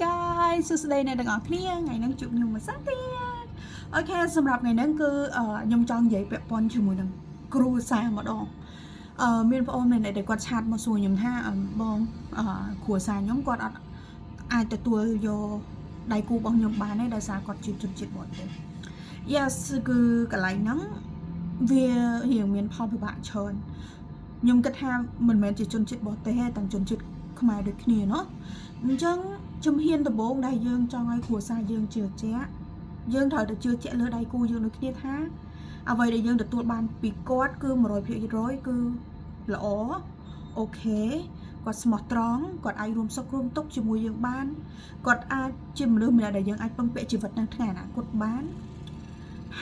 guys សួស្តីអ្នកទាំងអស់គ្នាថ្ងៃនេះជួបខ្ញុំមួយសះទៀតអូខេសម្រាប់ថ្ងៃនេះគឺខ្ញុំចង់និយាយពាក់ព័ន្ធជាមួយនឹងគ្រូសាម្ដងមានបងប្អូនដែលគាត់ឆាតមកសួរខ្ញុំថាបងគ្រូសាខ្ញុំគាត់អត់អាចទទួលយកដៃគូរបស់ខ្ញុំបានទេដោយសារគាត់ជាជនជាតិបរទេស Yes គឺកន្លែងហ្នឹងវារៀងមានផលពិបាកច្រើនខ្ញុំគិតថាមិនមែនជាជនជាតិបរទេសទេទាំងជនជាតិខ្មែរដូចគ្នាเนาะអញ្ចឹងជំហានដំបូងដែលយើងចង់ឲ្យគ្រួសារយើងជឿជាក់យើងត្រូវតែជឿជាក់លើដៃគូយើងដូចគ្នាថាអ្វីដែលយើងទទួលបានពីគាត់គឺ 100% គឺល្អអូខេគាត់ស្មោះត្រង់គាត់អាចរួមសុខរួមទុក្ខជាមួយយើងបានគាត់អាចជាមនុស្សម្នាក់ដែលយើងអាចពឹងពាក់ជីវិតនៅថ្ងៃអនាគតបាន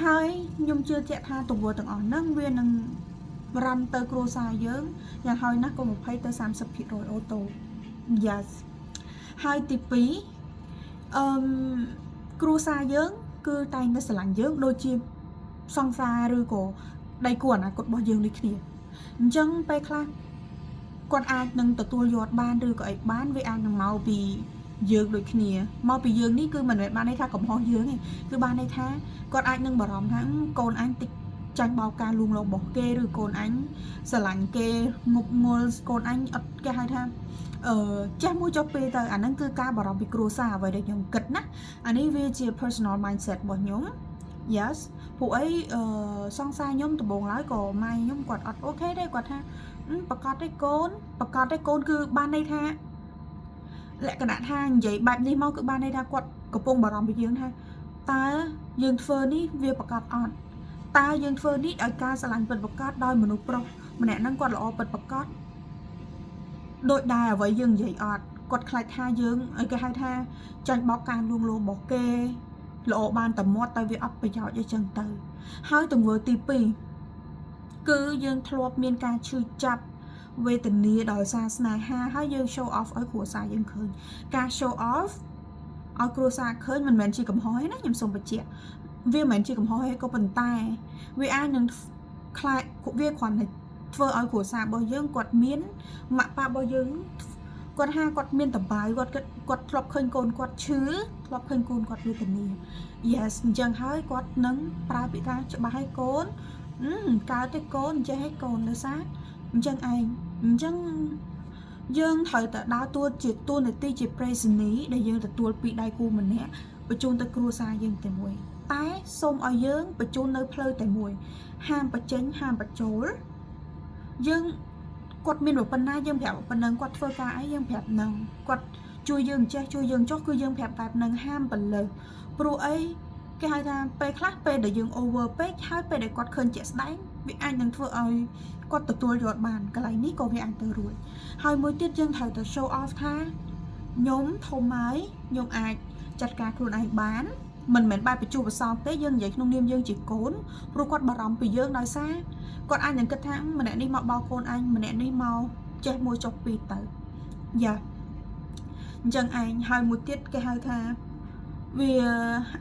ហើយខ្ញុំជឿជាក់ថាទង្វើទាំងអស់ហ្នឹងវានឹងរំទៅគ្រួសារយើងយ៉ាងហោចណាស់ក៏20ទៅ30% អូតូ Yes ហើយទី2គ្រួសារយើងគឺតែងតែស្រឡាញ់យើងដូចជាសង្សារឬក៏ដៃគូអនាគតរបស់យើងដូចគ្នាអញ្ចឹងពេលខ្លះគាត់អាចនឹងទទួលយកបានឬក៏អីបានវាអាចនឹងមកពីយើងដូចគ្នាមកពីយើងនេះគឺមិនមែនបានន័យថាកំហុសយើងទេគឺបានន័យថាគាត់អាចនឹងបារម្ភថាកូនអញតិចចាញ់បោកការលួងលោមរបស់គេឬកូនអញស្រឡាញ់គេងប់ងល់កូនអញអត់គេហៅថាចេះមួយចុះពេលទៅអាហ្នឹងគឺការបារម្ភពីគ្រួសារអ្វីដែលខ្ញុំគិតណាអានេះវាជា personal mindset របស់ខ្ញុំ Yes ពួកអីសង្សារខ្ញុំដំបូងឡើយក៏ម៉ែខ្ញុំគាត់អត់អូខេទេគាត់ថាប្រកាសទេកូនគឺបានន័យថាលក្ខណៈថានិយាយបែបនេះមកគឺបានន័យថាគាត់កំពុងបារម្ភពីយើងថាតើយើងធ្វើនេះវាប្រកាសអត់តើយើងធ្វើនេះឲ្យការស្រឡាញ់ពិតប្រាកដដោយមនុស្សប្រុសម្នាក់ហ្នឹងគាត់ល្អពិតប្រាកដដូចដែរអ្វីយើងនិយាយអត់គាត់ខ្លាចថាយើងឲ្យគេហៅថាចាញ់បោកការលួងលោមរបស់គេល្អបានតែមាត់តែវាអត់ប្រយោជន៍អីចឹងទៅហើយទង្វើទី2គឺយើងធ្លាប់មានការឈឺចាប់វេទនាដោយសារស្នេហាហើយយើង show off ឲ្យគ្រួសារយើងឃើញការ show off ឲ្យគ្រួសារឃើញមិនមែនជាកំហុសទេណាខ្ញុំសូមបញ្ជាក់វាមិនមែនជាកំហុសទេក៏ប៉ុន្តែវាអាចនឹងខ្លាចវាគ្រាន់តែធ្វើឲ្យគ្រួសាររបស់យើងគាត់មានម៉ាក់ប៉ារបស់យើងគាត់ថាគាត់មានតបាយគាត់ធ្លាប់ឃើញកូនគាត់ឈឺធ្លាប់ឃើញកូនគាត់វេទនា Yes អញ្ចឹងហើយគាត់នឹងប្រើពាក្យថាច្បាស់ឲ្យកូនកើតទេកូនអញ្ចេះឲ្យកូននៅសាអញ្ចឹងឯងអញ្ចឹងយើងត្រូវតែដើរតួជាតួនាទីជាប្រេសនីដែលយើងទទួលពីដៃគូម្នាក់បញ្ជូនទៅគ្រួសារយើងតែមួយតែសូមឲ្យយើងបញ្ជូននៅផ្លូវតែមួយហាមបញ្ចេញហាមបញ្ចូលយើងគាត់មានប៉ុណ្ណាយើងប្រាប់ប៉ុណ្ណឹងគាត់ធ្វើការអីយើងប្រាប់នឹងគាត់ជួយយើងចេះជួយយើងចុះគឺយើងប្រាប់បែបនឹងហាមបន្លឺព្រោះអីគេហៅថាពេលខ្លះពេលដែលយើង over ពេកហើយពេលដែលគាត់ឃើញជាក់ស្ដែងវាអាចនឹងធ្វើឲ្យគាត់ទទួលយកបានកន្លែងនេះក៏វាអាចទៅរួចហើយមួយទៀតយើងត្រូវតែ show off ថាខ្ញុំធំហើយខ្ញុំអាចចាត់ការខ្លួនឯងបានមិនមែនបែបបញ្ចុះប្រសោតទេយើងនិយាយក្នុងនាមយើងជាកូនព្រោះគាត់បារម្ភពីយើងដោយសារគាត់អាចនឹងគិតថាម្នាក់នេះមកបោកកូនអញម្នាក់នេះមកចេះមួយចុះពីរទៅយ៉ាអញ្ចឹងឯងហើយមួយទៀតគេហៅថាវា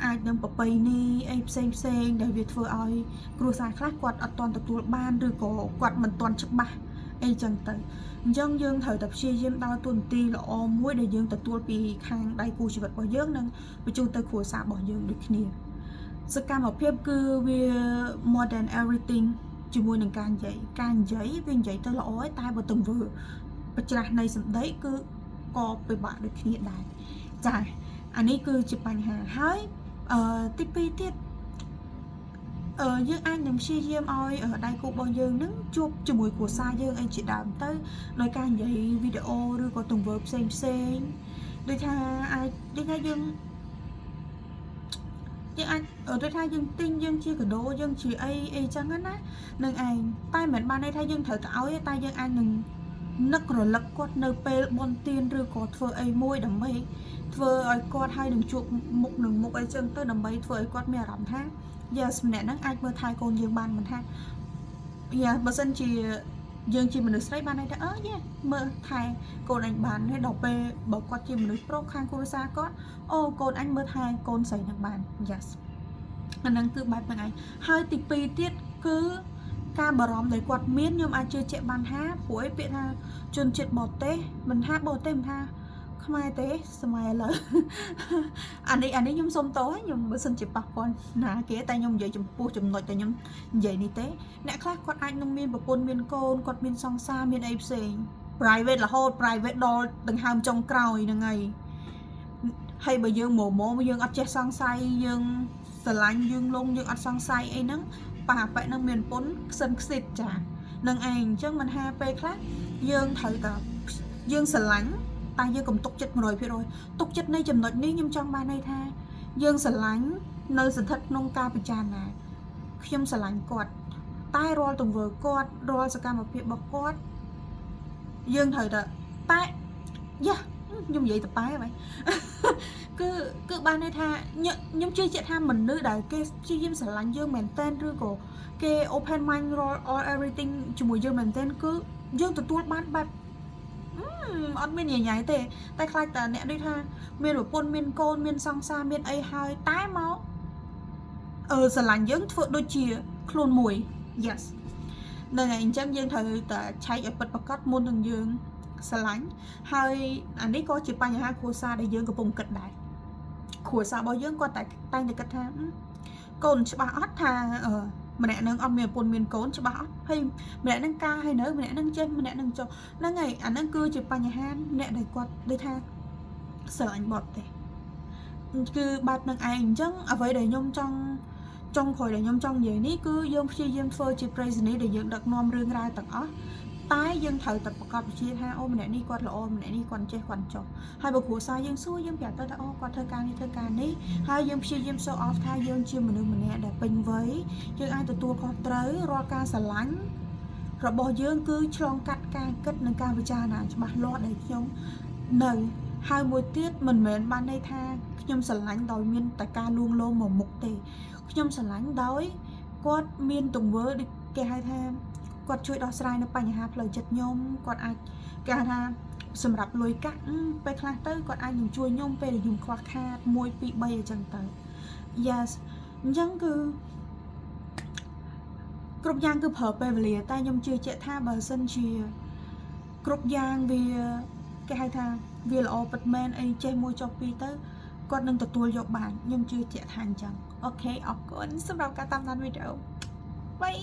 អាចនឹងប្របីនេះអីផ្សេងដែលវាធ្វើឲ្យគ្រួសារខ្លះគាត់អត់ទាន់ទទួលបានឬក៏គាត់មិនទាន់ច្បាស់អីចឹងទៅអញ្ចឹងយើងត្រូវតែព្យាយាមដើរតួនាទីល្អមួយដែលយើងទទួលពីខាងដៃគូជីវិតរបស់យើងនិងបញ្ជូនទៅគ្រួសាររបស់យើងដូចគ្នាសកម្មភាពគឺវា more than everything ជាមួយនឹងការនិយាយវានិយាយទៅល្អហើយតែបើទង្វើបច្ច្រាស់នៃសម្ដីគឺក៏ពិបាកដូចគ្នាដែរចាអានេះគឺជាបញ្ហាហើយទី2ទៀតយើងអាចនឹងព្យាយាមឲ្យដៃគូរបស់យើងនឹងជួបជាមួយគ្រួសារយើងអីជាដើមទៅដោយការនិយាយវីដេអូឬក៏ទង្វើផ្សេងដូចថាអាចដូចថាយើងអាចដូចថាយើងទិញយើងជាកាដូយើងជាអីចឹងណានឹងឯងតែមិនបានន័យថាយើងត្រូវទៅឲ្យតែយើងអាចនឹងនឹករលឹកគាត់នៅពេលបន់ទៀនឬក៏ធ្វើអីមួយដើម្បីធ្វើឲ្យគាត់ឲ្យនឹងជួបមុខនឹងមុខអីចឹងទៅដើម្បីធ្វើឲ្យគាត់មានអារម្មណ៍ថា Yes ម្នាក់ហ្នឹងអាចមើលថែកូនយើងបានមិនថា Yes បើសិនជាយើងជាមនុស្សស្រីបានន័យថាមើលថែកូនអញបានហើយដល់ពេលបើគាត់ជាមនុស្សប្រុសខាងគ្រួសារគាត់អូកូនអញមើលថែកូនស្រីហ្នឹងបាន Yes អាហ្នឹងគឺបែបហ្នឹងឯងហើយទី2ទៀតគឺការបារម្ភដែលគាត់មានខ្ញុំអាចជឿជាក់បានថាព្រោះឯពាក្យថាជនជាតិបរទេសមិនថាបរទេសមិនថា ខ្មែរទេសម័យឥឡូវ អានេះខ្ញុំសុំតោខ្ញុំបើសិនជាប៉ះពាល់ណាគេតែខ្ញុំនិយាយចំពោះចំណុចតែខ្ញុំនិយាយនេះទេអ្នកខ្លះគាត់អាចនឹងមានប្រពន្ធមានកូនគាត់មានសង្សារមានអីផ្សេង private រហូត private ដល់ដង្ហើមចុងក្រោយហ្នឹងហើយបើយើងមកយើងអត់ចេះសង្ស័យយើងស្រឡាញ់យើងលងយើងអត់សង្ស័យអីហ្នឹងប៉ះប៉ែនឹងមានប្រពន្ធខ្សិនខ្សិតចានឹងឯងអញ្ចឹងមិនហាពេលខ្លះយើងត្រូវតែយើងស្រឡាញ់តែយើងកុំទុកចិត្ត 100% ទុកចិត្តនៃចំណុចនេះខ្ញុំចង់បានន័យថាយើងស្រឡាញ់នៅស្ថិតក្នុងការពិចារណាខ្ញុំស្រឡាញ់គាត់តែរាល់ទង្វើគាត់រាល់សកម្មភាពរបស់គាត់យើងត្រូវតែយ៉ាខ្ញុំនិយាយទៅប៉ែហ្នឹង គឺបានន័យថាខ្ញុំជឿជាក់ថាមនុស្សដែលគេព្យាយាមស្រឡាញ់យើងមែនតើឬក៏គេ open mind all everything ជាមួយយើងមែនតើគឺយើងទទួលបានបែបអត់មានញញ៉ៃទេតែខ្លាចតែអ្នកដូចថាមានប្រពន្ធមានកូនមានសង្សារមានអីហើយតែមកស្រឡាញ់យើងធ្វើដូចជាខ្លួនមួយ yes នឹងឯងអញ្ចឹងយើងត្រូវតែឆែកឲ្យពិតប្រាកដមុននឹងយើងស្រឡាញ់ហើយអានេះក៏ជាបញ្ហាគ្រួសារដែលយើងកំពុងគិតដែរគ្រួសាររបស់យើងគាត់តែតែគិតថាកូនច្បាស់អត់ថាម្នាក់នឹងអត់មានប្រពន្ធមានកូនច្បាស់អត់ហើយម្នាក់នឹងការហើយនៅម្នាក់នឹងចេះម្នាក់នឹងចុះហ្នឹងហើយអាហ្នឹងគឺជាបញ្ហាអ្នកដែលគាត់ដូចថាស្រឡាញ់បត់ទេគឺបែបនឹងឯងអញ្ចឹងអ្វីដែលខ្ញុំចង់ចុងក្រោយដែលខ្ញុំចង់និយាយនេះគឺយើងព្យាយាមធ្វើជាប្រេសនីដែលយើងដឹកនាំរឿងរ៉ាវទាំងអស់តែយើងត្រូវតែប្រកបវិជ្ជាថាអូម្នាក់នេះគាត់ល្អម្នាក់នេះគាត់ចេះគាត់ចុះហើយបើគ្រួសារយើងសួរយើងប្រាប់ទៅថាអូគាត់ធ្វើការនេះធ្វើការនេះហើយយើងព្យាយាម show off ថាយើងជាមនុស្សម្នាក់ដែលពេញវ័យយើងអាចទទួលខុសត្រូវរាល់ការស្រឡាញ់របស់យើងគឺឆ្លងកាត់ការគិតនិងការពិចារណាច្បាស់លាស់ដែលខ្ញុំនៅហើយមួយទៀតមិនមែនបានន័យថាខ្ញុំស្រឡាញ់ដោយមានតែការលួងលោមមកមុខទេខ្ញុំស្រឡាញ់ដោយគាត់មានទង្វើដូចគេហៅថាគាត់ជួយដោះស្រាយនៅបញ្ហាផ្លូវចិត្តខ្ញុំគាត់អាចគេថាសម្រាប់លុយកាក់ពេលខ្លះទៅគាត់អាចនឹងជួយខ្ញុំពេលដែលខ្ញុំខ្វះខាត1 2 3អញ្ចឹងទៅ yes អញ្ចឹងគឺគ្រប់យ៉ាងគឺប្រើពេលវេលាតែខ្ញុំជឿជាក់ថាបើសិនជាគ្រប់យ៉ាងវាគេហៅថាវាល្អពិតមែនអីចេះមួយចុះពីរទៅគាត់នឹងទទួលយកបានខ្ញុំជឿជាក់ថាអញ្ចឹងអូខេអរគុណសម្រាប់ការតាមដានវីដេអូបាយ